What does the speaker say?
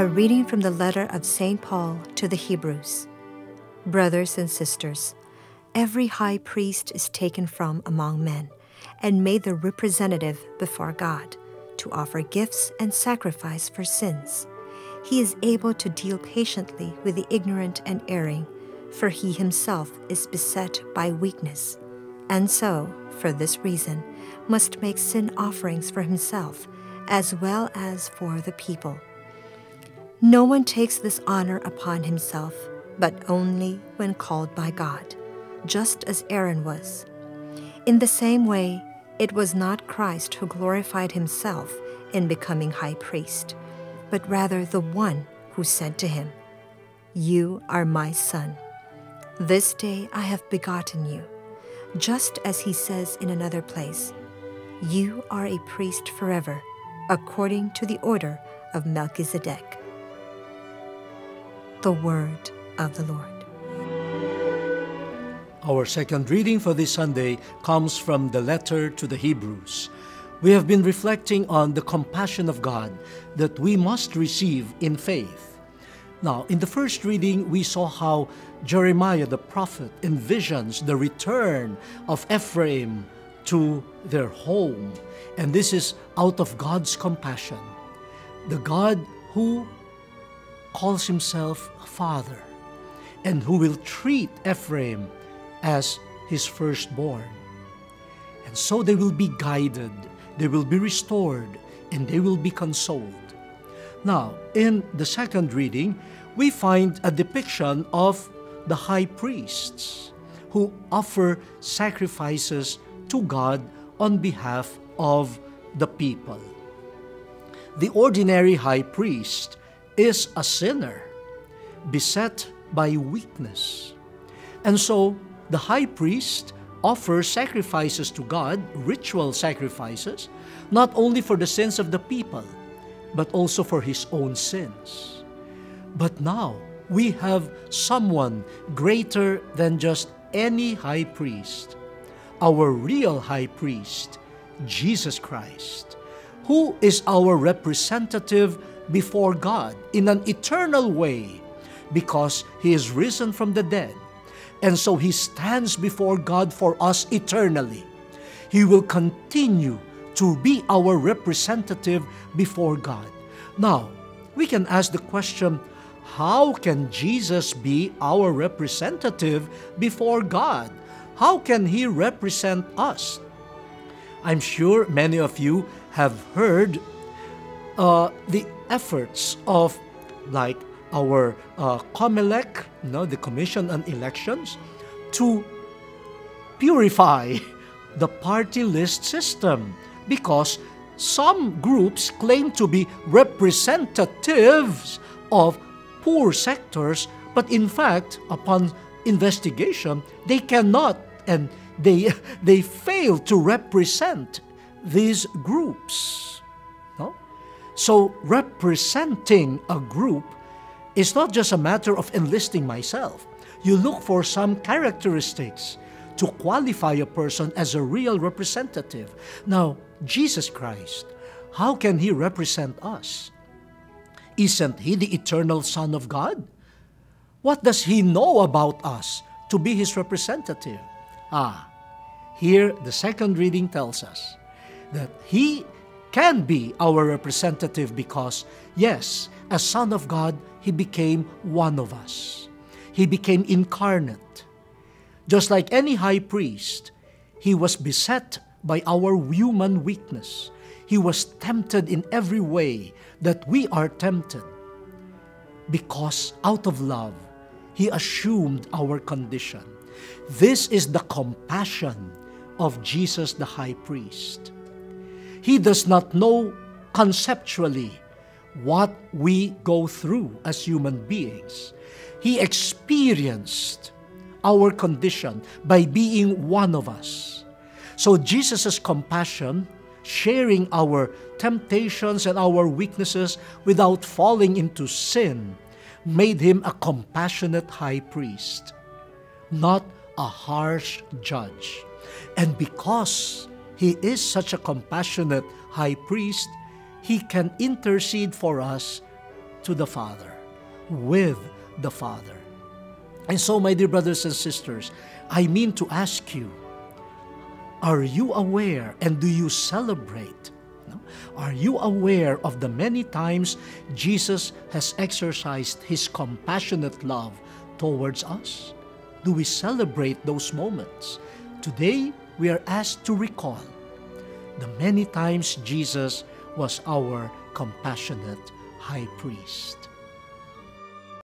A reading from the letter of St. Paul to the Hebrews. Brothers and sisters, every high priest is taken from among men and made the representative before God to offer gifts and sacrifice for sins. He is able to deal patiently with the ignorant and erring, for he himself is beset by weakness, and so, for this reason, must make sin offerings for himself as well as for the people. No one takes this honor upon himself, but only when called by God, just as Aaron was. In the same way, it was not Christ who glorified himself in becoming high priest, but rather the one who said to him, "You are my son. This day I have begotten you," just as he says in another place, "You are a priest forever, according to the order of Melchizedek." The word of the Lord. Our second reading for this Sunday comes from the letter to the Hebrews. We have been reflecting on the compassion of God that we must receive in faith. Now, in the first reading, we saw how Jeremiah the prophet envisions the return of Ephraim to their home. And this is out of God's compassion. The God who calls himself Father and who will treat Ephraim as his firstborn. And so they will be guided, they will be restored, and they will be consoled. Now, in the second reading, we find a depiction of the high priests who offer sacrifices to God on behalf of the people. The ordinary high priest is a sinner, beset by weakness. And so, the high priest offers sacrifices to God, ritual sacrifices, not only for the sins of the people, but also for his own sins. But now, we have someone greater than just any high priest, our real high priest, Jesus Christ, who is our representative before God in an eternal way because he is risen from the dead. And so he stands before God for us eternally. He will continue to be our representative before God. Now, we can ask the question, how can Jesus be our representative before God? How can he represent us? I'm sure many of you have heard the efforts of like our COMELEC, the Commission on Elections, to purify the party list system because some groups claim to be representatives of poor sectors, but in fact, upon investigation, they cannot and they fail to represent these groups. No? So representing a group is not just a matter of enlisting myself. You look for some characteristics to qualify a person as a real representative. Now, Jesus Christ, how can he represent us? Isn't he the eternal Son of God? What does he know about us to be his representative? Here the second reading tells us that he can be our representative because, yes, as Son of God, he became one of us. He became incarnate. Just like any high priest, he was beset by our human weakness. He was tempted in every way that we are tempted. Because out of love, he assumed our condition. This is the compassion of Jesus the high priest. He does not know conceptually what we go through as human beings. He experienced our condition by being one of us. So Jesus' compassion, sharing our temptations and our weaknesses without falling into sin, made him a compassionate high priest, not a harsh judge. And because he is such a compassionate high priest, he can intercede for us to the Father, with the Father. And so, my dear brothers and sisters, I mean to ask you, are you aware and do you celebrate? No? Are you aware of the many times Jesus has exercised His compassionate love towards us? Do we celebrate those moments? Today, we are asked to recall the many times Jesus was our compassionate high priest.